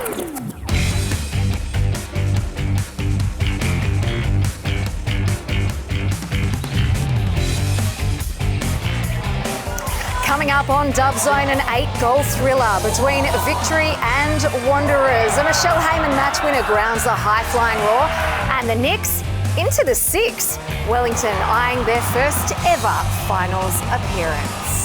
Coming up on Dub Zone, an 8-goal thriller between Victory and Wanderers. A Michelle Heyman match winner grounds the high-flying Roar, and the Knicks into the 6. Wellington eyeing their first ever finals appearance.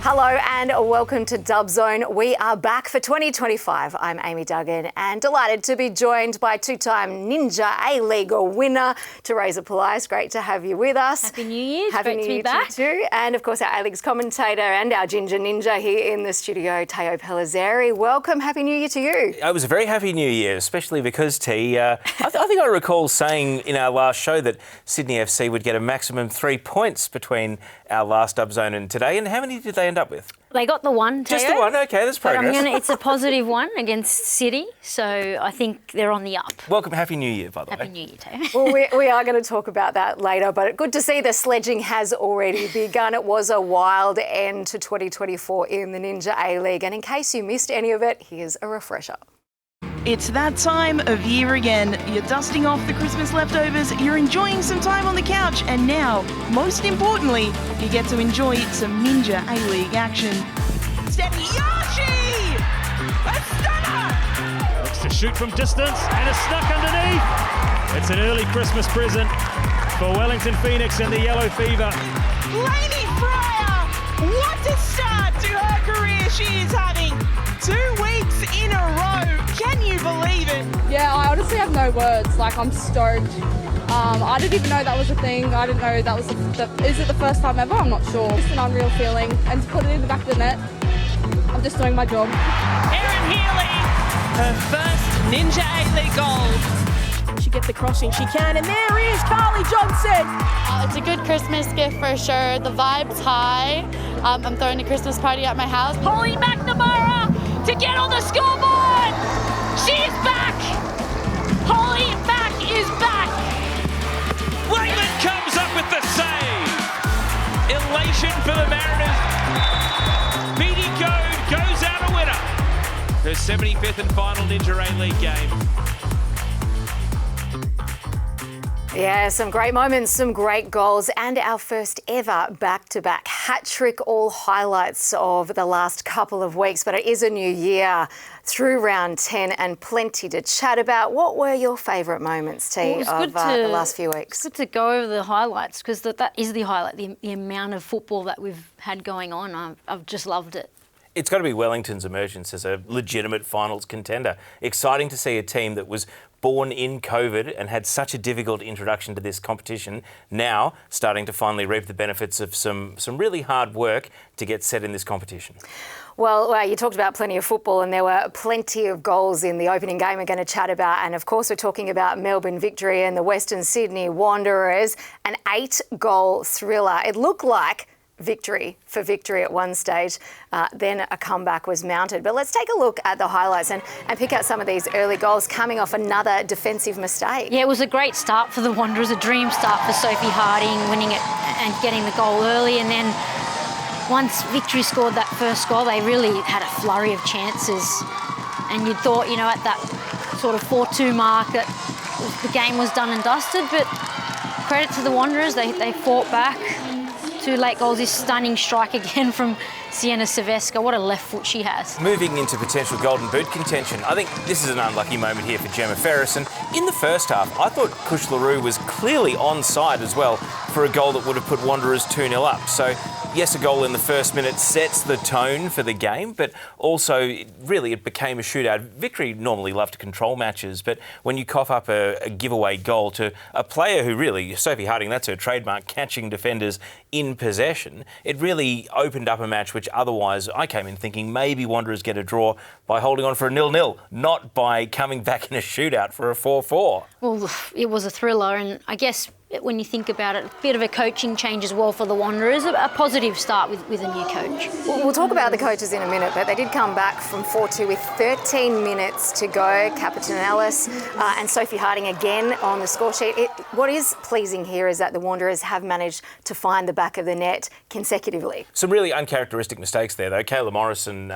Hello and welcome to Dub Zone. We are back for 2025. I'm Amy Duggan and delighted to be joined by two-time Ninja A-League winner, Teresa Polias. Great to have you with us. Happy New Year. Happy New Year to you too. And of course our A-League's commentator and our Ginger Ninja here in the studio, Teo Pellizzeri. Welcome. Happy New Year to you. It was a very happy New Year, especially because, T, I think I recall saying in our last show that Sydney FC would get a maximum 3 points between our last Dub Zone and today. And how many did they end up with? They got the one, Teo. Just the one? OK, that's progress. But it's a positive one against City, so I think they're on the up. Welcome. Happy New Year, by the way. Happy New Year, Teo. Well, we are going to talk about that later, but good to see the sledging has already begun. It was a wild end to 2024 in the Ninja A-League, and in case you missed any of it, here's a refresher. It's that time of year again. You're dusting off the Christmas leftovers, you're enjoying some time on the couch, and now, most importantly, you get to enjoy some Ninja A-League action. Steppy Yoshi! A stunner! Looks to shoot from distance and is stuck underneath. It's an early Christmas present for Wellington Phoenix and the Yellow Fever. Lainey Fryer! What a start to her career she is having! 2 weeks in a row. Can you believe it? Yeah, I honestly have no words. Like, I'm stoked. I didn't even know that was a thing. I didn't know that was is it the first time ever? I'm not sure. It's an unreal feeling. And to put it in the back of the net, I'm just doing my job. Erin Healy, her first Ninja A-League goal. She get the crossing, she can, and there is Carly Johnson. It's a good Christmas gift for sure. The vibe's high. I'm throwing a Christmas party at my house. Holly McNamara to get on the scoreboard. She is back. Holly Mack is back. Leyland comes up with the save. Elation for the Mariners. Beatty Code goes out a winner. Her 75th and final Ninja A-League game. Yeah, some great moments, some great goals, and our first ever back-to-back hat-trick, all highlights of the last couple of weeks. But it is a new year through round 10 and plenty to chat about. What were your favourite moments, T, of the last few weeks? It's good to go over the highlights because that is the highlight, the amount of football that we've had going on. I've just loved it. It's got to be Wellington's emergence as a legitimate finals contender. Exciting to see a team that was born in COVID and had such a difficult introduction to this competition, now starting to finally reap the benefits of some really hard work to get set in this competition. Well, you talked about plenty of football and there were plenty of goals in the opening game we're going to chat about. And of course, we're talking about Melbourne Victory and the Western Sydney Wanderers, an 8-goal thriller. It looked like victory for Victory at one stage, then a comeback was mounted. But let's take a look at the highlights and pick out some of these early goals coming off another defensive mistake. Yeah, it was a great start for the Wanderers, a dream start for Sophie Harding, winning it and getting the goal early. And then once Victory scored that first goal, they really had a flurry of chances. And you'd thought, at that sort of 4-2 mark that the game was done and dusted. But credit to the Wanderers, they fought back. 2 late goals, this stunning strike again from Sienna Silvesca. What a left foot she has. Moving into potential Golden Boot contention, I think this is an unlucky moment here for Gemma Ferris. And in the first half, I thought Kush LaRue was clearly onside as well for a goal that would have put Wanderers 2-0 up. So, yes, a goal in the first minute sets the tone for the game, but also, really, it became a shootout. Victory normally love to control matches, but when you cough up a giveaway goal to a player who really, Sophie Harding, that's her trademark, catching defenders in possession, it really opened up a match which otherwise I came in thinking maybe Wanderers get a draw by holding on for a 0-0, not by coming back in a shootout for a 4-4. Well, it was a thriller, and I guess when you think about it, a bit of a coaching change as well for the Wanderers, a positive start with a new coach. We'll talk about the coaches in a minute, but they did come back from 4-2 with 13 minutes to go. Captain Ellis and Sophie Harding again on the score sheet. What is pleasing here is that the Wanderers have managed to find the back of the net consecutively. Some really uncharacteristic mistakes there, though. Kayla Morrison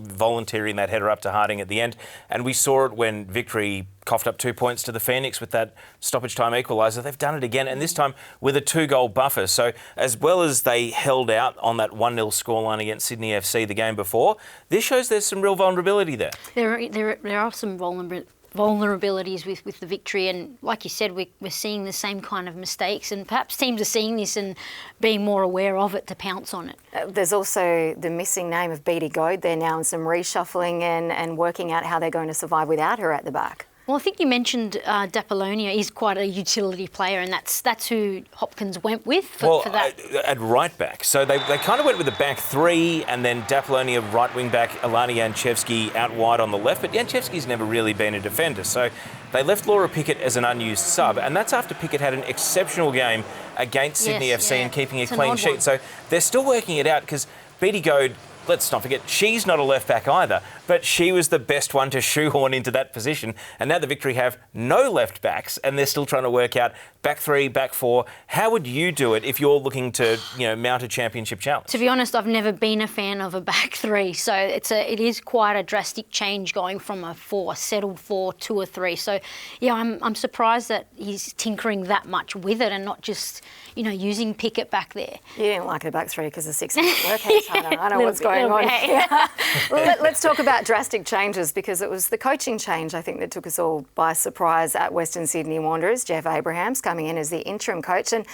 volunteering that header up to Harding at the end, and we saw it when Victory coughed up 2 points to the Phoenix with that stoppage time equaliser. They've done it again, and this time with a 2-goal buffer. So as well as they held out on that 1-0 scoreline against Sydney FC the game before, this shows there's some real vulnerability there. There are some vulnerabilities with the Victory, and like you said, we're seeing the same kind of mistakes, and perhaps teams are seeing this and being more aware of it to pounce on it. There's also the missing name of Beattie Goad there now, and some reshuffling and working out how they're going to survive without her at the back. Well, I think you mentioned D'Apollonia is quite a utility player, and that's who Hopkins went with for that. At right back. So they kind of went with a back three, and then D'Apollonia right wing back, Alana Janchevski out wide on the left. But Janchevski's never really been a defender, so they left Laura Pickett as an unused sub, and that's after Pickett had an exceptional game against Sydney FC and keeping a clean sheet. So they're still working it out, because Beattie Goad, let's not forget, she's not a left back either, but she was the best one to shoehorn into that position. And now the Victory have no left backs, and they're still trying to work out back three, back four. How would you do it if you're looking to, mount a championship challenge? To be honest, I've never been a fan of a back three, so it is quite a drastic change going from a settled 4 to a 3. So yeah, I'm surprised that he's tinkering that much with it and not just using Pickett back there. You didn't like the back three because the 6 months work. I know what's going on. Yeah. Let's talk about drastic changes, because it was the coaching change, I think, that took us all by surprise at Western Sydney Wanderers. Jeff Abrahams coming in as the interim coach, and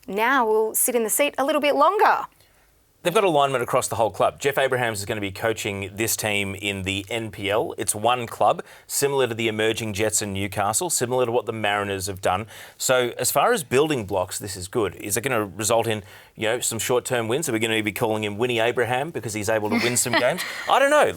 now will sit in the seat a little bit longer. They've got alignment across the whole club. Jeff Abrahams is going to be coaching this team in the NPL. It's one club, similar to the emerging Jets and Newcastle, similar to what the Mariners have done. So as far as building blocks, this is good. Is it going to result in, some short-term wins? Are we going to be calling him Winnie Abraham because he's able to win some games? I don't know.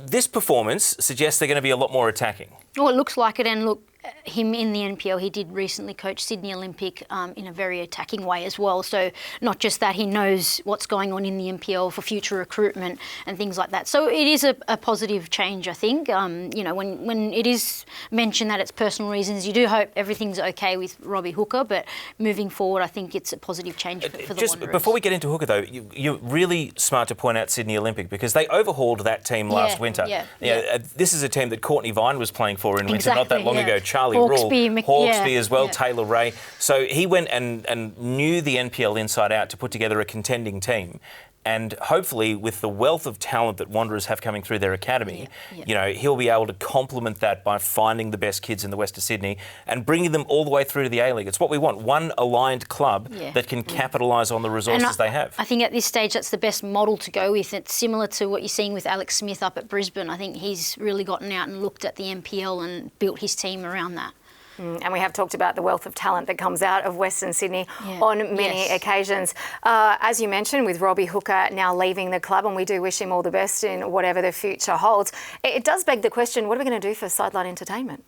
This performance suggests they're going to be a lot more attacking. Well, it looks like it, and look, him in the NPL, he did recently coach Sydney Olympic in a very attacking way as well. So not just that, he knows what's going on in the NPL for future recruitment and things like that. So it is a positive change, I think. When it is mentioned that it's personal reasons, you do hope everything's okay with Robbie Hooker, but moving forward, I think it's a positive change for the Just Wanderers. Before we get into Hooker, though, you're really smart to point out Sydney Olympic, because they overhauled that team last winter. This is a team that Courtney Vine was playing for in winter not that long ago. Charlie Hawksby as well, Taylor Ray. So he went and knew the NPL inside out to put together a contending team. And hopefully, with the wealth of talent that Wanderers have coming through their academy, he'll be able to complement that by finding the best kids in the west of Sydney and bringing them all the way through to the A-League. It's what we want, one aligned club that can capitalise on the resources they have. I think at this stage that's the best model to go with. It's similar to what you're seeing with Alex Smith up at Brisbane. I think he's really gotten out and looked at the NPL and built his team around that. And we have talked about the wealth of talent that comes out of Western Sydney on many occasions. As you mentioned, with Robbie Hooker now leaving the club, and we do wish him all the best in whatever the future holds, it does beg the question, what are we going to do for sideline entertainment?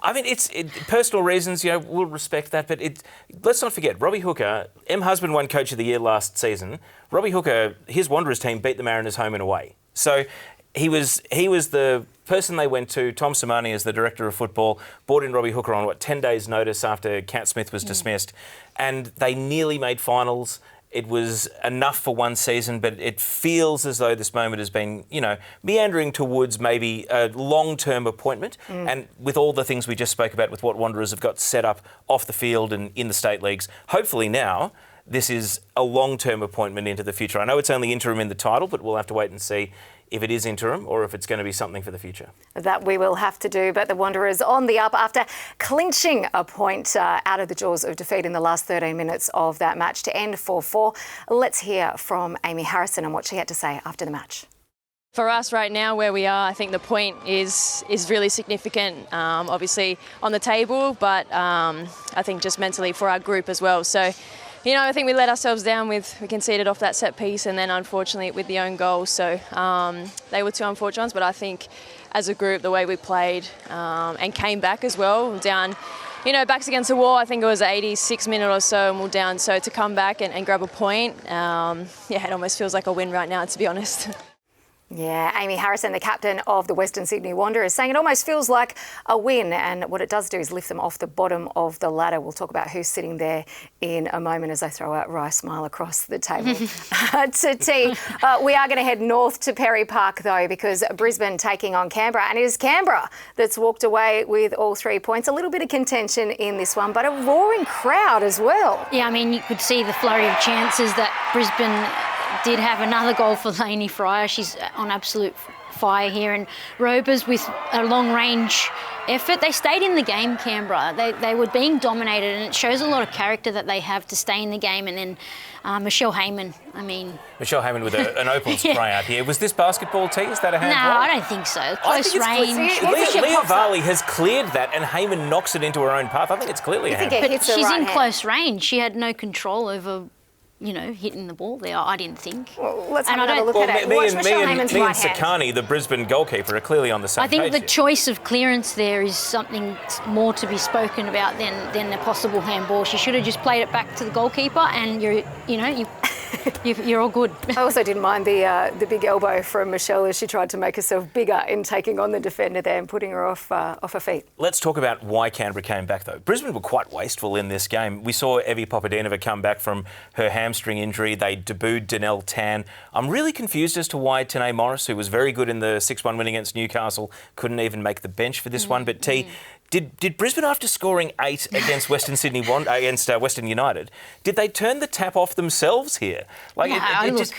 I mean, it's personal reasons, we'll respect that, but let's not forget, Robbie Hooker, M. Husband won Coach of the Year last season. Robbie Hooker, his Wanderers team beat the Mariners home and away. So he was the person they went to, Tom Simani, as the director of football, brought in Robbie Hooker on, 10 days' notice after Cat Smith was dismissed. And they nearly made finals. It was enough for one season, but it feels as though this moment has been, meandering towards maybe a long-term appointment. And with all the things we just spoke about with what Wanderers have got set up off the field and in the state leagues, hopefully now this is a long-term appointment into the future. I know it's only interim in the title, but we'll have to wait and see if it is interim or if it's going to be something for the future. That we will have to do, but the Wanderers on the up after clinching a point out of the jaws of defeat in the last 13 minutes of that match to end 4-4. Let's hear from Amy Harrison and what she had to say after the match. For us right now, where we are, I think the point is really significant, obviously on the table, but I think just mentally for our group as well. So, I think we let ourselves down we conceded off that set piece and then unfortunately with the own goal. So they were two unfortunate ones, but I think as a group, the way we played and came back as well, down you know, backs against the wall. I think it was 86 minute or so and we're down. So to come back and grab a point, yeah, it almost feels like a win right now, to be honest. Yeah, Amy Harrison, the captain of the Western Sydney Wanderers, saying it almost feels like a win, and what it does do is lift them off the bottom of the ladder. We'll talk about who's sitting there in a moment as I throw out Rye Smile across the table to tea. We are going to head north to Perry Park, though, because Brisbane taking on Canberra, and it is Canberra that's walked away with all 3 points. A little bit of contention in this one, but a roaring crowd as well. Yeah, I mean, you could see the flurry of chances that Brisbane did have. Another goal for Lainey Fryer. She's on absolute fire here. And Robers with a long-range effort. They stayed in the game, Canberra. They were being dominated, and it shows a lot of character that they have to stay in the game. And then Michelle Heyman, I mean... Michelle Heyman with an opal spray out here. Was this basketball tee? Is that a handball? No, I don't think so. Close range. Leah Varley has cleared that, and Heyman knocks it into her own path. I think it's clearly a handball. But she's in close range. She had no control over... you know, hitting the ball there, I didn't think. Well, let's have another look at it. Me and Sakani, the Brisbane goalkeeper, are clearly on the same page. I think the choice of clearance there is something more to be spoken about than the possible handball. She should have just played it back to the goalkeeper, and you're all good. I also didn't mind the big elbow from Michelle as she tried to make herself bigger in taking on the defender there and putting her off her feet. Let's talk about why Canberra came back, though. Brisbane were quite wasteful in this game. We saw Evie Popadinova come back from her hamstring injury. They debuted Danelle Tan. I'm really confused as to why Tanae Morris, who was very good in the 6-1 win against Newcastle, couldn't even make the bench for this one. But Did Brisbane, after scoring 8 against Western United, did they turn the tap off themselves here? Like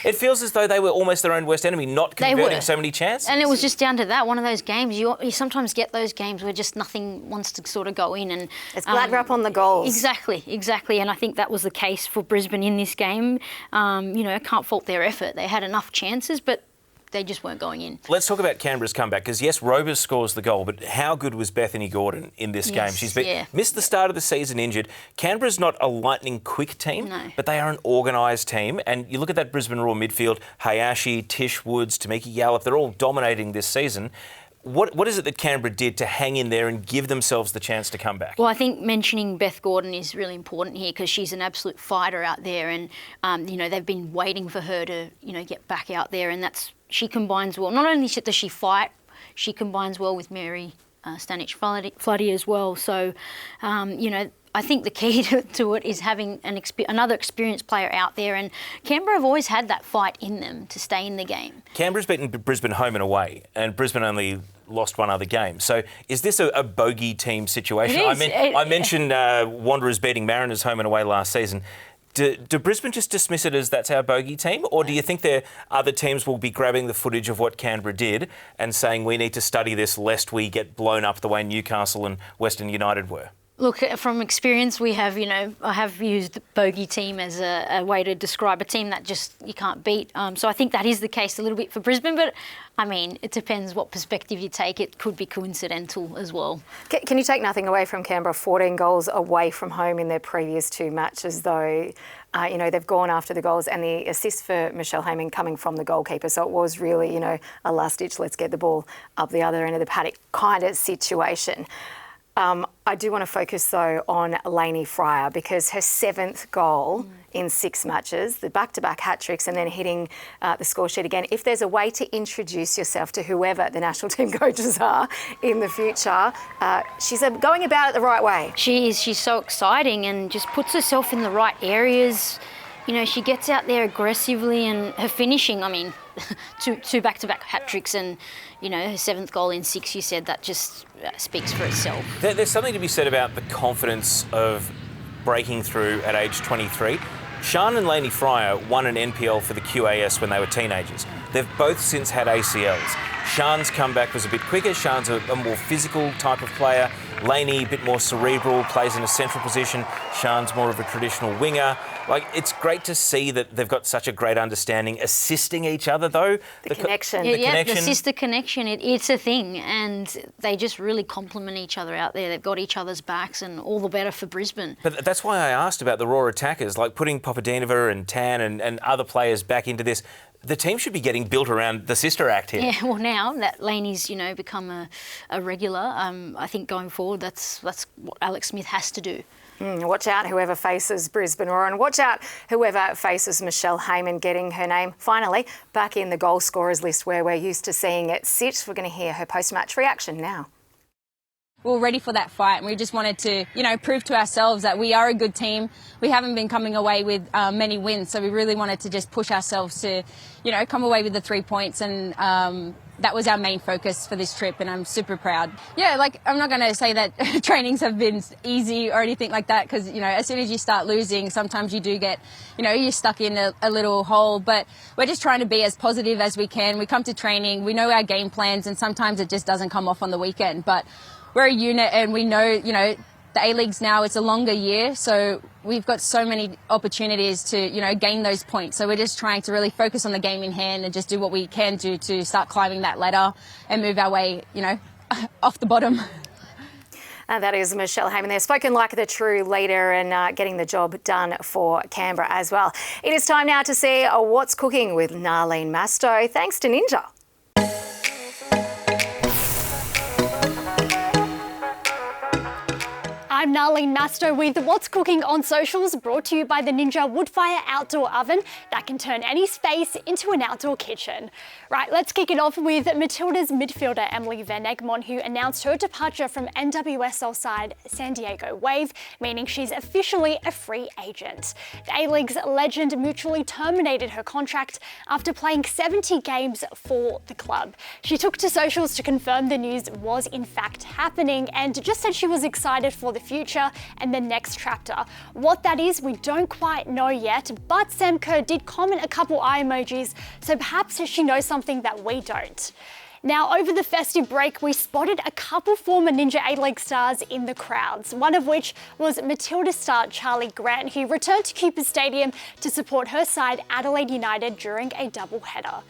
it feels as though they were almost their own worst enemy, not converting so many chances. And it was just down to that. One of those games, you sometimes get those games where just nothing wants to sort of go in, and it's glad wrap on the goals. Exactly. And I think that was the case for Brisbane in this game. You know, can't fault their effort. They had enough chances, but they just weren't going in. Let's talk about Canberra's comeback, because yes, Robers scores the goal, but how good was Bethany Gordon in this game? She's missed the start of the season injured. Canberra's not a lightning quick team, but they are an organised team. And you look at that Brisbane Roar midfield, Hayashi, Tish Woods, Tamiki Yallop, they're all dominating this season. What is it that Canberra did to hang in there and give themselves the chance to come back? Well, I think mentioning Beth Gordon is really important here, because she's an absolute fighter out there, and you know, they've been waiting for her to get back out there, and she combines well. Not only does she fight, she combines well with Mary Stanich-Floody as well. So, you know, I think the key to it is having another experienced player out there, and Canberra have always had that fight in them to stay in the game. Canberra's beaten Brisbane home and away, and Brisbane only lost one other game. So is this a bogey team situation? I mentioned Wanderers beating Mariners home and away last season. Do Brisbane just dismiss it as that's our bogey team, or do you think there other teams will be grabbing the footage of what Canberra did and saying we need to study this lest we get blown up the way Newcastle and Western United were? Look, from experience, we have, I have used bogey team as a way to describe a team that just you can't beat. So I think that is the case a little bit for Brisbane, but I mean, it depends what perspective you take. It could be coincidental as well. Can you take nothing away from Canberra? 14 goals away from home in their previous 2 matches, though. They've gone after the goals, and the assist for Michelle Heyman coming from the goalkeeper. So it was really, a last-ditch, let's get the ball up the other end of the paddock kind of situation. I do want to focus, though, on Lainey Fryer, because her 7th goal in 6 matches, the back-to-back hat-tricks, and then hitting the score sheet again. If there's a way to introduce yourself to whoever the national team coaches are in the future, she's going about it the right way. She is. She's so exciting and just puts herself in the right areas. She gets out there aggressively, and her finishing, I mean, two back-to-back hat-tricks, and, her 7th goal in 6, you said, that just speaks for itself. There's something to be said about the confidence of breaking through at age 23. Sian and Lainey Fryer won an NPL for the QAS when they were teenagers. They've both since had ACLs. Sian's comeback was a bit quicker. Sian's a more physical type of player. Lainey, a bit more cerebral, plays in a central position. Sian's more of a traditional winger. It's great to see that they've got such a great understanding, assisting each other, though. The connection. The sister connection, it's a thing, and they just really complement each other out there. They've got each other's backs, and all the better for Brisbane. But that's why I asked about the raw attackers, like putting Popadinova and Tan and other players back into this. the team should be getting built around the sister act here. Yeah, well, now that Laney's, become a regular, I think going forward, that's what Alex Smith has to do. Watch out whoever faces Brisbane Roar, and watch out whoever faces Michelle Heyman getting her name finally back in the goal scorers list where we're used to seeing it sit. We're going to hear her post-match reaction now. We were ready for that fight, and we just wanted to, prove to ourselves that we are a good team. We haven't been coming away with many wins, so we really wanted to just push ourselves to, come away with the 3 points, and that was our main focus for this trip, and I'm super proud. Yeah, I'm not going to say that trainings have been easy or anything like that, because, as soon as you start losing, sometimes you do get, you're stuck in a little hole, but we're just trying to be as positive as we can. We come to training, we know our game plans, and sometimes it just doesn't come off on the weekend, but we're a unit, and we know, the A-Leagues now, it's a longer year, so we've got so many opportunities to, gain those points. So we're just trying to really focus on the game in hand and just do what we can do to start climbing that ladder and move our way, off the bottom. And that is Michelle Heyman there, spoken like the true leader and getting the job done for Canberra as well. It is time now to see what's cooking with Nalin Mastou, thanks to Ninja. I'm Nalin Mastou with What's Cooking on Socials, brought to you by the Ninja Woodfire Outdoor Oven that can turn any space into an outdoor kitchen. Right, let's kick it off with Matilda's midfielder Emily Van Egmond, who announced her departure from NWSL side San Diego Wave, meaning she's officially a free agent. The A-League's legend mutually terminated her contract after playing 70 games for the club. She took to socials to confirm the news was in fact happening and just said she was excited for the future and the next chapter. What that is, we don't quite know yet, but Sam Kerr did comment a couple eye emojis, so perhaps she knows something that we don't. Now, over the festive break, we spotted a couple former Ninja A-League stars in the crowds, one of which was Matilda star Charlie Grant, who returned to Cooper Stadium to support her side Adelaide United during a doubleheader.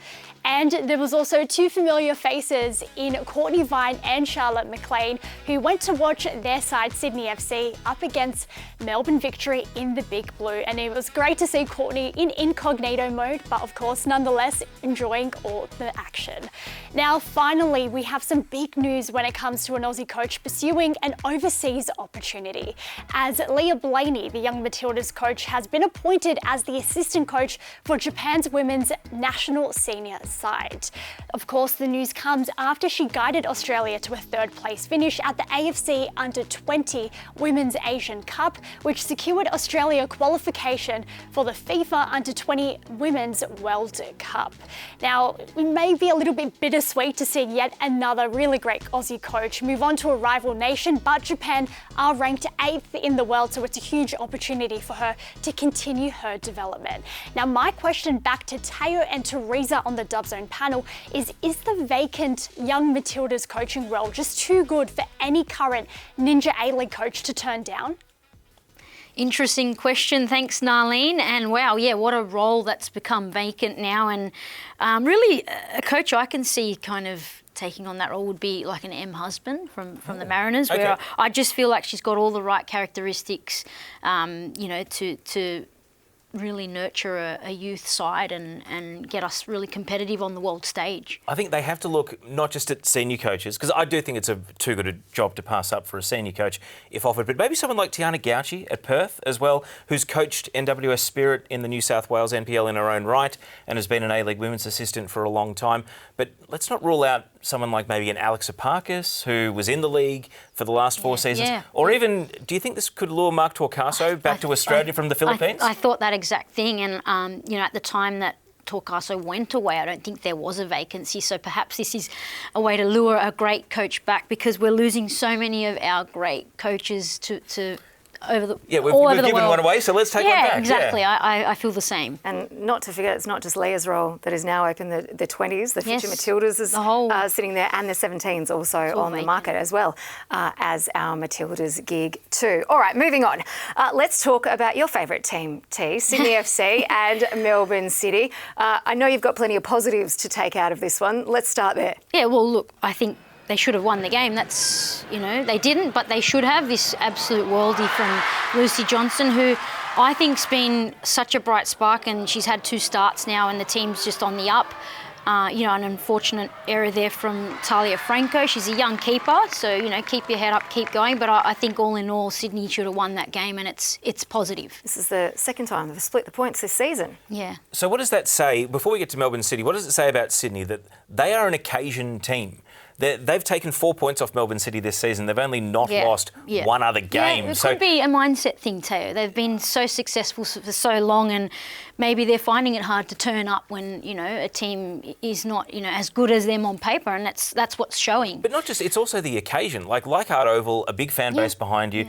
And there was also two familiar faces in Courtney Vine and Charlotte McLean, who went to watch their side Sydney FC up against Melbourne Victory in the Big Blue. And it was great to see Courtney in incognito mode, but of course, nonetheless, enjoying all the action. Now, finally, we have some big news when it comes to an Aussie coach pursuing an overseas opportunity, as Leah Blaney, the young Matildas coach, has been appointed as the assistant coach for Japan's women's national senior side. Of course, the news comes after she guided Australia to a third place finish at the AFC Under-20 Women's Asian Cup, which secured Australia qualification for the FIFA Under-20 Women's World Cup. Now, we may be a little bit bittersweet to see yet another really great Aussie coach move on to a rival nation, but Japan are ranked 8th in the world, so it's a huge opportunity for her to continue her development. Now, my question back to Teo and Teresa on the Dub Zone panel is the vacant young Matildas coaching role just too good for any current Ninja A-League coach to turn down? Interesting question. Thanks, Nalin. And wow, yeah, what a role that's become vacant now. And really, a coach I can see kind of taking on that role would be like an M. Husband from the Mariners, okay. where I just feel like she's got all the right characteristics, to really nurture a youth side and get us really competitive on the world stage. I think they have to look not just at senior coaches, because I do think it's too good a job to pass up for a senior coach if offered, but maybe someone like Tiana Gauci at Perth as well, who's coached NWS Spirit in the New South Wales NPL in her own right and has been an A-League women's assistant for a long time. But let's not rule out someone like maybe an Alex Apakis, who was in the league for the last 4 seasons. Yeah. Or even, do you think this could lure Mark Torcaso back to Australia from the Philippines? I thought that exact thing. And, at the time that Torcaso went away, I don't think there was a vacancy. So perhaps this is a way to lure a great coach back, because we're losing so many of our great coaches to over the we've given one away, so let's take one back. Exactly. I feel the same. And not to forget, it's not just Leah's role that is now open. The 20s, the future Matildas is sitting there, and the 17s also on the market as well as our Matildas gig too. All right, moving on. Let's talk about your favourite team, T, Sydney FC and Melbourne City. I know you've got plenty of positives to take out of this one. Let's start there. Yeah, well, look, I think they should have won the game. That's, they didn't, but they should have. This absolute worldie from Lucy Johnson, who I think's been such a bright spark, and she's had 2 starts now and the team's just on the up. An unfortunate error there from Talia Franco. She's a young keeper, so, keep your head up, keep going. But I think all in all, Sydney should have won that game, and it's positive. This is the second time they've split the points this season. Yeah. So what does that say, before we get to Melbourne City, what does it say about Sydney, that they are an occasion team? They've taken 4 points off Melbourne City this season. They've only not lost one other game. Yeah, it could be a mindset thing, Teo. They've been so successful for so long, and maybe they're finding it hard to turn up when, a team is not, as good as them on paper, and that's what's showing. But not just, it's also the occasion. Like Leichhardt Oval, a big fan base behind you.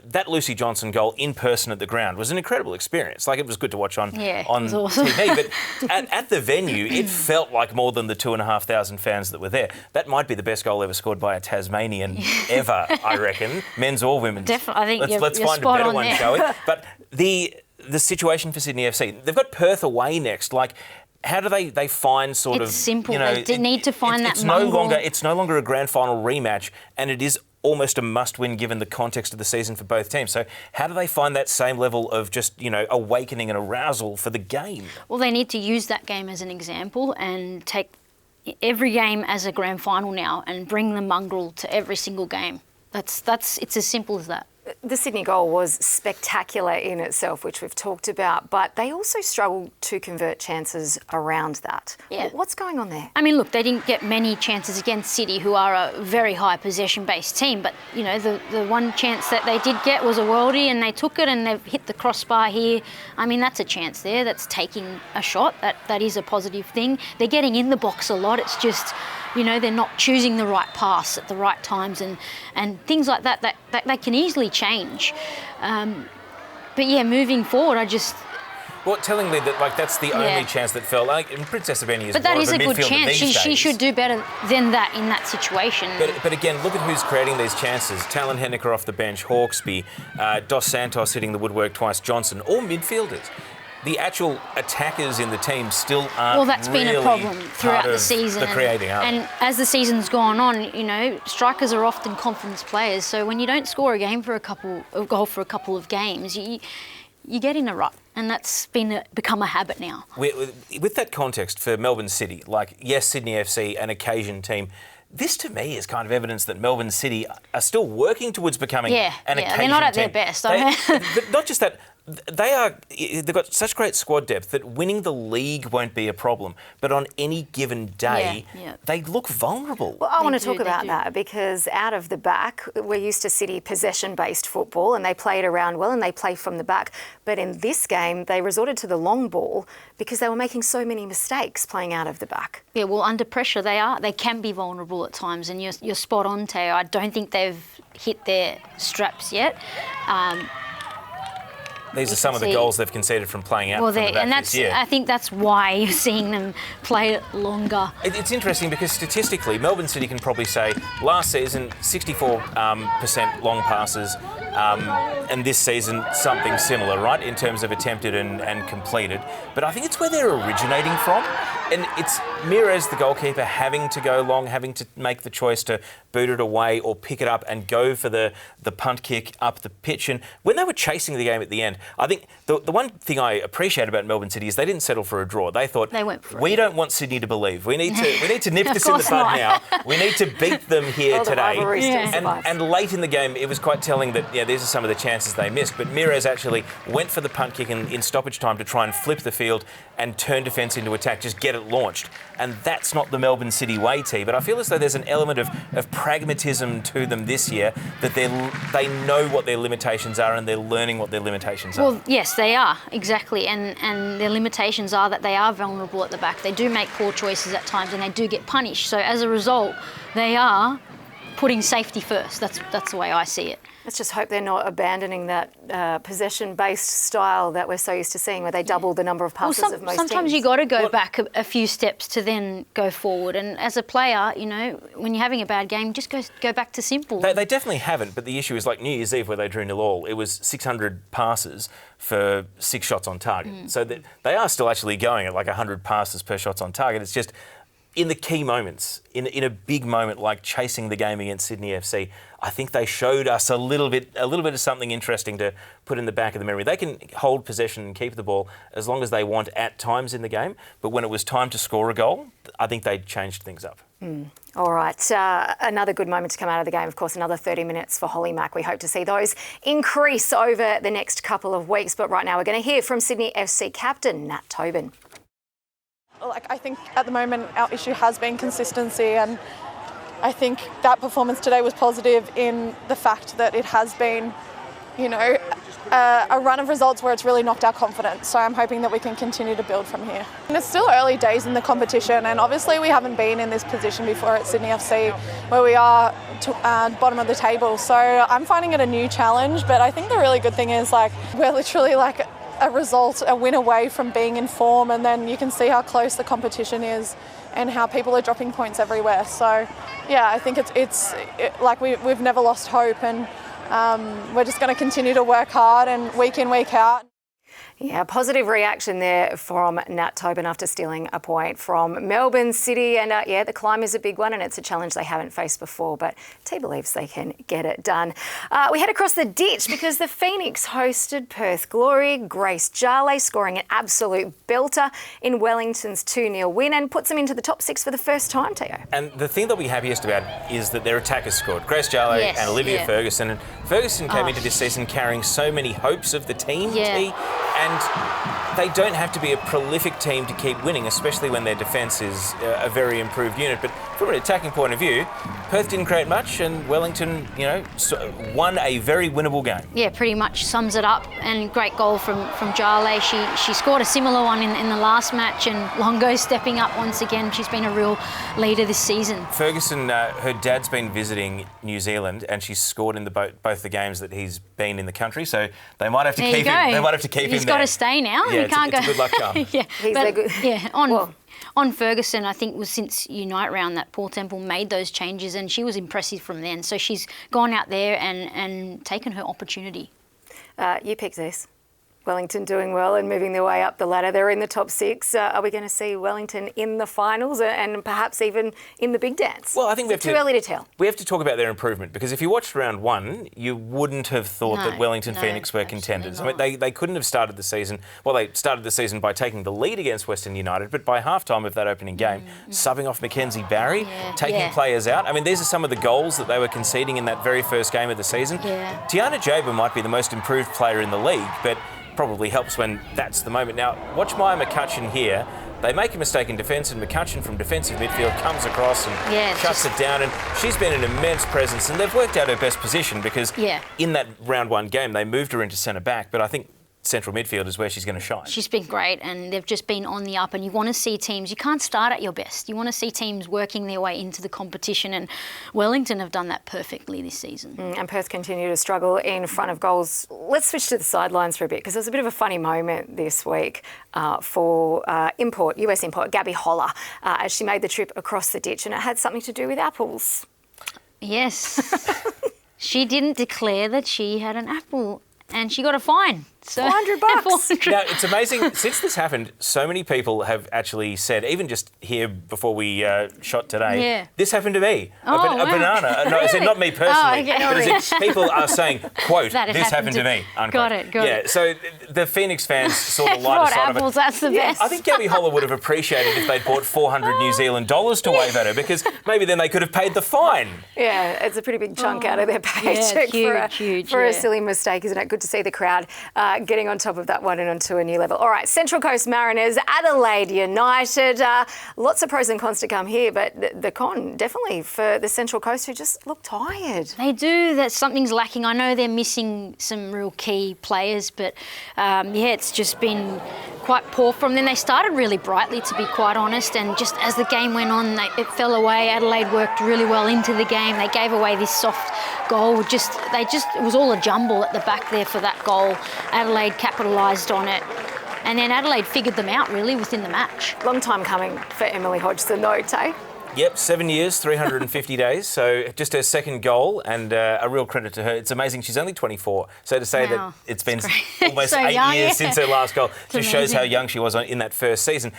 That Lucy Johnson goal in person at the ground was an incredible experience. Like, it was good to watch on awesome. TV. But at the venue, it felt like more than the 2,500 fans that were there. That might be the best goal ever scored by a Tasmanian ever, I reckon, men's or women's. Definitely, I think let's you're find a spot better on one, there. shall we? But the situation for Sydney FC, they've got Perth away next. Like, how do they find sort of? It's simple. They need to find that. It's no longer a grand final rematch, and it is almost a must-win given the context of the season for both teams. So how do they find that same level of just, awakening and arousal for the game? Well, they need to use that game as an example and take every game as a grand final now and bring the mongrel to every single game. It's as simple as that. The Sydney goal was spectacular in itself, which we've talked about, but they also struggled to convert chances around that. Yeah. What's going on there? I mean, look, they didn't get many chances against City, who are a very high possession-based team, but, the one chance that they did get was a worldie, and they took it and they've hit the crossbar here. I mean, that's a chance there. That's taking a shot. That is a positive thing. They're getting in the box a lot. It's just, they're not choosing the right pass at the right times and things like that they can easily change. But yeah, moving forward, Well, telling me that that's the only chance that fell. Like, and Princess Ebony is but that more is of a good midfielder chance. these She days. should do better than that in that situation. But again, look at who's creating these chances. Talon Henniker off the bench, Hawkesby, Dos Santos hitting the woodwork twice, Johnson, all midfielders. The actual attackers in the team still aren't. Well, that's been a problem throughout the season. season. The creating art. And as the season's gone on, strikers are often confidence players. So when you don't score a goal for a couple of games, you get in a rut, and that's become a habit now. With that context for Melbourne City, yes, Sydney FC, an occasion team. This, to me, is kind of evidence that Melbourne City are still working towards becoming an occasion team. They're not at their best. Not just that. They've got such great squad depth that winning the league won't be a problem. But on any given day, they look vulnerable. Well, I want to talk about that because out of the back, we're used to City possession-based football, and they play it around well and they play from the back. But in this game, they resorted to the long ball because they were making so many mistakes playing out of the back. Yeah, well, under pressure, they can be vulnerable at times, and you're spot on, Teo. I don't think they've hit their straps yet. These are some of the goals they've conceded from playing out from the back this year. I think that's why you're seeing them play it longer. It's interesting because statistically, Melbourne City can probably say last season 64% long passes, and this season something similar, right, in terms of attempted and completed. But I think it's where they're originating from, and it's Mirez, the goalkeeper, having to go long, having to make the choice to boot it away or pick it up and go for the punt kick up the pitch. And when they were chasing the game at the end, I think the one thing I appreciate about Melbourne City is they didn't settle for a draw. They thought, we don't want Sydney to believe. We need to nip this in the bud now. We need to beat them here today. And late in the game, it was quite telling that these are some of the chances they missed. But Mirez actually went for the punt kick in stoppage time to try and flip the field and turn defence into attack, just get it launched. And that's not the Melbourne City way, T. But I feel as though there's an element of pragmatism to them this year, that they know what their limitations are and they're learning what their limitations are. Well, yes, they are, exactly. And their limitations are that they are vulnerable at the back. They do make poor choices at times and they do get punished. So as a result, they are putting safety first. That's the way I see it. Let's just hope they're not abandoning that possession-based style that we're so used to seeing, where they double the number of passes of most sometimes teams. you got to go back a few steps to then go forward. And as a player, when you're having a bad game, just go back to simple. They definitely haven't, but the issue is like New Year's Eve where they drew 0-0. It was 600 passes for 6 shots on target. So they are still actually going at like 100 passes per shots on target. It's just in the key moments, in a big moment like chasing the game against Sydney FC, I think they showed us a little bit of something interesting to put in the back of the memory. They can hold possession and keep the ball as long as they want at times in the game, but when it was time to score a goal, I think they changed things up. All right, another good moment to come out of the game. Of course, another 30 minutes for Holly Mack. We hope to see those increase over the next couple of weeks. But right now we're going to hear from Sydney FC captain Nat Tobin. I think at the moment our issue has been consistency, and I think that performance today was positive in the fact that it has been, a run of results where it's really knocked our confidence. So I'm hoping that we can continue to build from here. And it's still early days in the competition, and obviously we haven't been in this position before at Sydney FC, where we are bottom of the table. So I'm finding it a new challenge, but I think the really good thing is we're literally a win away from being in form, and then you can see how close the competition is and how people are dropping points everywhere. So yeah, I think we've never lost hope, and we're just going to continue to work hard and week in, week out. Yeah, positive reaction there from Nat Tobin after stealing a point from Melbourne City. And the climb is a big one, and it's a challenge they haven't faced before, but T believes they can get it done. We head across the ditch because the Phoenix hosted Perth Glory. Grace Jarley scoring an absolute belter in Wellington's 2-0 win and puts them into the top 6 for the first time, Teo. And the thing that we're happiest about is that their attackers scored. Grace Jarley and Olivia Ferguson. And Ferguson came into this season carrying so many hopes of the team, T. And they don't have to be a prolific team to keep winning, especially when their defence is a very improved unit. But from an attacking point of view, Perth didn't create much, and Wellington, won a very winnable game. Yeah, pretty much sums it up. And great goal from Jarley. She scored a similar one in the last match, and Longo stepping up once again. She's been a real leader this season. Ferguson, her dad's been visiting New Zealand, and she's scored in both the games that he's been in the country. So they might have to keep him. They might have to keep him there. He's got to stay now. Yeah, he can't it's go. a good luck charm. On Ferguson, I think it was since Unite round that Paul Temple made those changes, and she was impressive from then. So she's gone out there and taken her opportunity. You picked this. Wellington doing well and moving their way up the ladder. They're in the top 6. Are we going to see Wellington in the finals and perhaps even in the big dance? Well, I think it's too early to tell. We have to talk about their improvement, because if you watched round 1, you wouldn't have thought that Wellington Phoenix were contenders. I mean, they couldn't have started the season. Well, they started the season by taking the lead against Western United, but by half-time of that opening game, subbing off Mackenzie Barry, taking players out. I mean, these are some of the goals that they were conceding in that very first game of the season. Tiana Jaber might be the most improved player in the league, but probably helps when that's the moment. Now, watch Maya McCutcheon here. They make a mistake in defence, and McCutcheon from defensive midfield comes across and shuts it down. And she's been an immense presence, and they've worked out her best position because in that round 1 game, they moved her into centre back. But I think central midfield is where she's going to shine. She's been great, and they've just been on the up, and you want to see teams, you can't start at your best. You want to see teams working their way into the competition, and Wellington have done that perfectly this season. And Perth continue to struggle in front of goals. Let's switch to the sidelines for a bit, because there's a bit of a funny moment this week for US import Gabby Holler, as she made the trip across the ditch, and it had something to do with apples. Yes. She didn't declare that she had an apple, and she got a fine. So $400. Now, it's amazing. Since this happened, so many people have actually said, even just here before we shot today, this happened to me. A banana. No, it's not me personally. But as people are saying, quote, this happened to me, unquote. Got it. So the Phoenix fans saw the lighter side of it. Apples, that's the best. I think Gabby Holler would have appreciated if they'd bought 400 New Zealand dollars to wave at her, because maybe then they could have paid the fine. Yeah, it's a pretty big chunk out of their paycheck for a silly mistake, isn't it? Good to see the crowd getting on top of that one and onto a new level. All right, Central Coast Mariners, Adelaide United. Lots of pros and cons to come here, but the con definitely for the Central Coast, who just look tired. They do. That something's lacking. I know they're missing some real key players, but it's just been quite poor from them. They started really brightly, to be quite honest, and just as the game went on, it fell away. Adelaide worked really well into the game. They gave away this soft goal. It was all a jumble at the back there for that goal. Adelaide capitalised on it, and then Adelaide figured them out really within the match. Long time coming for Emily Hodgson, though, Tay. Yep, 7 years, 350 days. So just her second goal, and a real credit to her. It's amazing. She's only 24. So to say that it's been almost 8 years since her last goal just shows how young she was in that first season.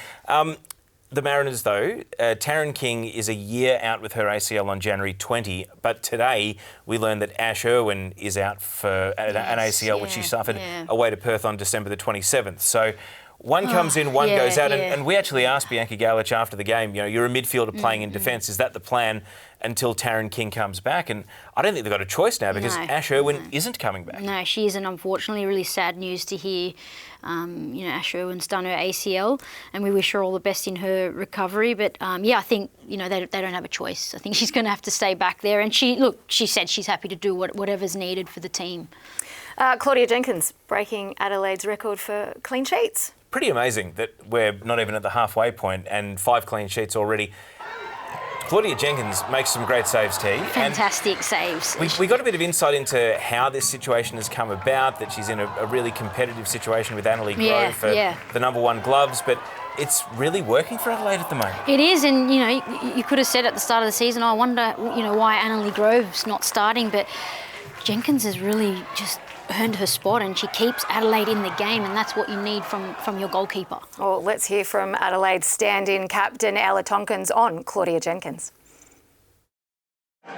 the Mariners, though, Taryn King is a year out with her ACL on January 20, but today we learned that Ash Irwin is out for an ACL, which she suffered away to Perth on December the 27th. So one comes in, one goes out, and we actually asked Bianca Galich after the game, you're a midfielder playing in defence, is that the plan until Taryn King comes back? And I don't think they've got a choice now because Ash Irwin isn't coming back. No, she isn't, unfortunately. Really sad news to hear. Ash Irwin's done her ACL, and we wish her all the best in her recovery. But I think they don't have a choice. I think she's going to have to stay back there. And she said she's happy to do whatever's needed for the team. Claudia Jenkins breaking Adelaide's record for clean sheets. Pretty amazing that we're not even at the halfway point and 5 clean sheets already. Claudia Jenkins makes some great saves, T. Fantastic saves. We got a bit of insight into how this situation has come about, that she's in a really competitive situation with Annalie Grove for the #1 gloves, but it's really working for Adelaide at the moment. It is, and you could have said at the start of the season, I wonder why Annalie Grove's not starting, but Jenkins has really just earned her spot, and she keeps Adelaide in the game, and that's what you need from your goalkeeper. Well, let's hear from Adelaide's stand-in captain Ella Tonkins on Claudia Jenkins.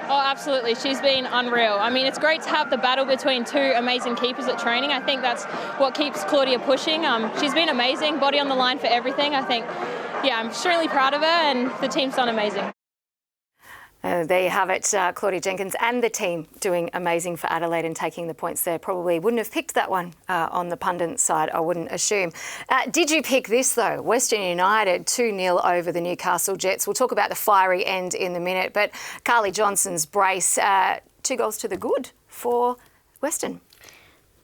Oh, absolutely. She's been unreal. I mean, it's great to have the battle between two amazing keepers at training. I think that's what keeps Claudia pushing. She's been amazing, body on the line for everything. I think, I'm extremely proud of her, and the team's done amazing. There you have it, Claudia Jenkins and the team doing amazing for Adelaide and taking the points there. Probably wouldn't have picked that one on the pundit side, I wouldn't assume. Did you pick this, though? Western United 2-0 over the Newcastle Jets. We'll talk about the fiery end in a minute, but Carly Johnson's brace, 2 goals to the good for Western.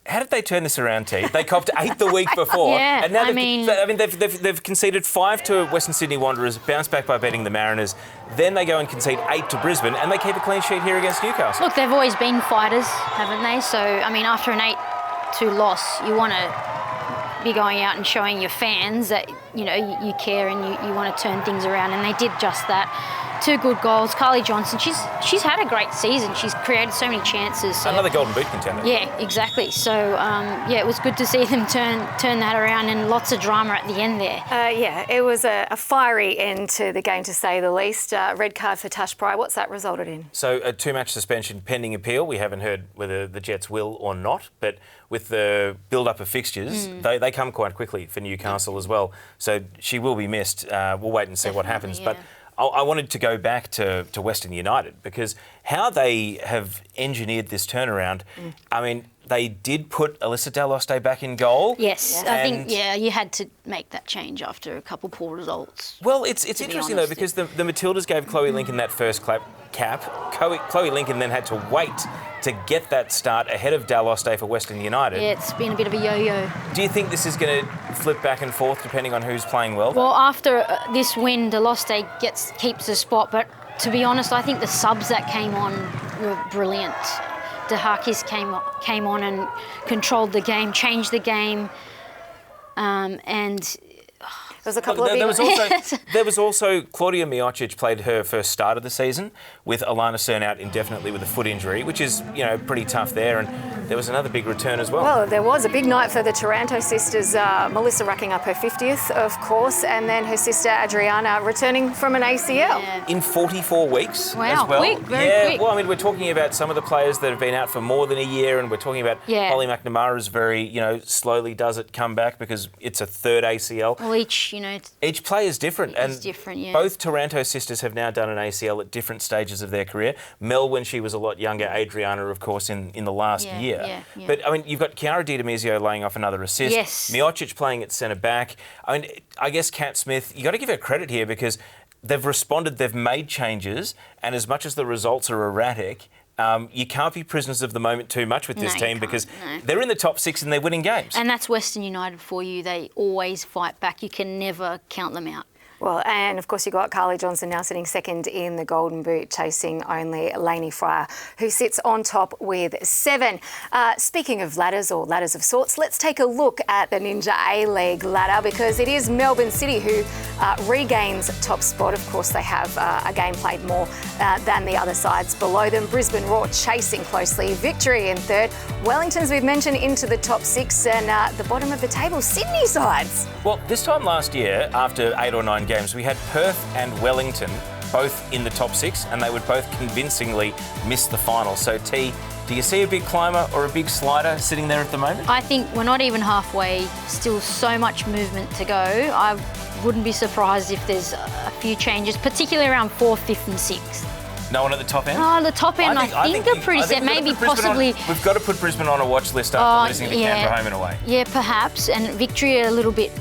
How did they turn this around, T? They copped 8 the week before, and now they've conceded 5 to Western Sydney Wanderers, bounced back by beating the Mariners. Then they go and concede 8 to Brisbane, and they keep a clean sheet here against Newcastle. Look, they've always been fighters, haven't they? So, after an 8-2 loss, you want to be going out and showing your fans that you care and you want to turn things around, and they did just that. 2 good goals. Carly Johnson, she's had a great season. She's created so many chances. So. Another Golden Boot contender. Yeah, exactly. So, it was good to see them turn that around, and lots of drama at the end there. It was a fiery end to the game, to say the least. Red card for Tash Pryor. What's that resulted in? So, a 2-match suspension pending appeal. We haven't heard whether the Jets will or not, but with the build-up of fixtures, they come quite quickly for Newcastle as well. So, she will be missed. We'll wait and see what happens. Yeah. But I wanted to go back to Western United, because how they have engineered this turnaround, they did put Alyssa Daloste back in goal. Yes, I think, you had to make that change after a couple poor results. Well, it's interesting, though, because the Matildas gave Chloe Lincoln that first cap. Chloe Lincoln then had to wait to get that start ahead of Daloste for Western United. Yeah, it's been a bit of a yo-yo. Do you think this is going to flip back and forth depending on who's playing well? Well, after this win, Daloste keeps the spot, but to be honest, I think the subs that came on were brilliant. Dahakis came on and controlled the game, changed the game, and There's a couple of there was also Claudia Miocic played her first start of the season with Alana Cern out indefinitely with a foot injury, which is pretty tough there. And there was another big return as well. Well, there was a big night for the Taranto sisters. Melissa racking up her 50th, of course, and then her sister Adriana returning from an ACL in 44 weeks. Wow, as well. quick, very quick. Well, we're talking about some of the players that have been out for more than a year, and we're talking about Holly McNamara's very slowly does it come back because it's a third ACL. Well, each player is different, and different, both Taranto sisters have now done an ACL at different stages of their career. Mel, when she was a lot younger, Adriana, of course, in the last year. Yeah. But you've got Chiara Di Demizio laying off another assist. Yes. Miocic playing at centre back. I guess Kat Smith, you got to give her credit here because they've responded, they've made changes, and as much as the results are erratic, you can't be prisoners of the moment too much with this team because they're in the top 6 and they're winning games. And that's Western United for you. They always fight back. You can never count them out. Well, and of course you've got Carly Johnson now sitting second in the Golden Boot, chasing only Lainey Fryer, who sits on top with 7. Speaking of ladders, or ladders of sorts, let's take a look at the Ninja A-League ladder because it is Melbourne City who regains top spot. Of course, they have a game played more than the other sides below them. Brisbane Roar chasing closely. Victory in third. Wellington's, we've mentioned, into the top 6, and the bottom of the table, Sydney sides. Well, this time last year, after 8 or 9 games. We had Perth and Wellington both in the top 6, and they would both convincingly miss the final. So, T, do you see a big climber or a big slider sitting there at the moment? I think we're not even halfway, still so much movement to go. I wouldn't be surprised if there's a few changes, particularly around 4th, 5th and 6th. No one at the top end? Oh, the top end, I think they're pretty set. Maybe possibly... We've got to put Brisbane on a watch list after losing to Canberra home and away. Yeah, perhaps. And Victory a little bit,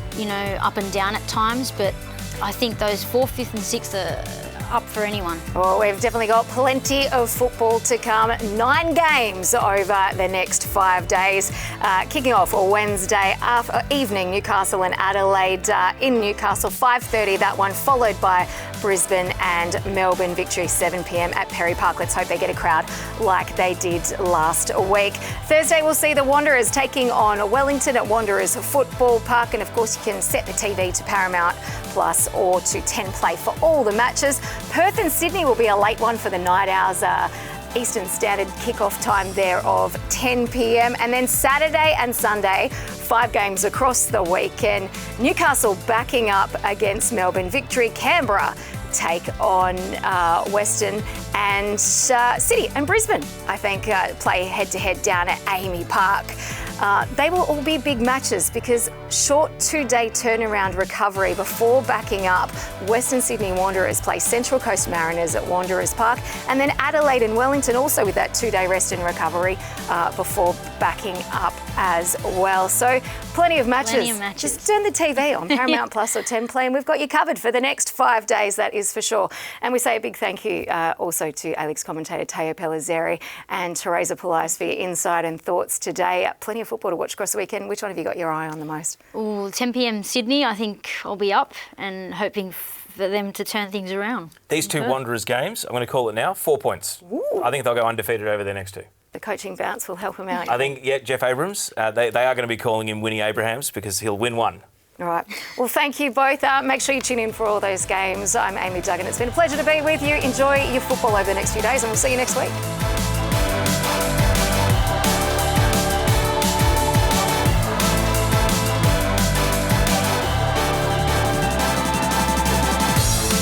up and down at times, but I think those 4th, 5th and 6th are up for anyone. Well, we've definitely got plenty of football to come. 9 games over the next 5 days. Kicking off Wednesday evening, Newcastle and Adelaide in Newcastle, 5:30 that one, followed by Brisbane and Melbourne. Victory 7 p.m. at Perry Park. Let's hope they get a crowd like they did last week. Thursday we'll see the Wanderers taking on Wellington at Wanderers Football Park, and of course you can set the TV to Paramount Plus or to 10 Play for all the matches. Perth and Sydney will be a late one for the Night Owls. Eastern Standard kickoff time there of 10 p.m. And then Saturday and Sunday, 5 games across the weekend. Newcastle backing up against Melbourne. Victory, Canberra take on Western, and City and Brisbane, I think, play head-to-head down at Amy Park. They will all be big matches because short 2-day turnaround recovery before backing up. Western Sydney Wanderers play Central Coast Mariners at Wanderers Park, and then Adelaide and Wellington also with that 2-day rest and recovery before backing up as well. So plenty of matches. Just turn the TV on, Paramount Plus or 10 Play, and we've got you covered for the next 5 days, that is for sure. And we say a big thank you also to A-League's commentator Teo Pellizzeri and Teresa for your insight and thoughts today. Plenty of football to watch across the weekend. Which one have you got your eye on the most? Ooh, 10 p.m. Sydney, I think I'll be up and hoping for them to turn things around. These 2 Wanderers games, I'm going to call it now, 4 points. Ooh. I think they'll go undefeated over their next 2. The coaching bounce will help him out. I think, Jeff Abrams, they are going to be calling him Winnie Abrahams because he'll win 1. All right. Well, thank you both. Make sure you tune in for all those games. I'm Amy Duggan. It's been a pleasure to be with you. Enjoy your football over the next few days, and we'll see you next week.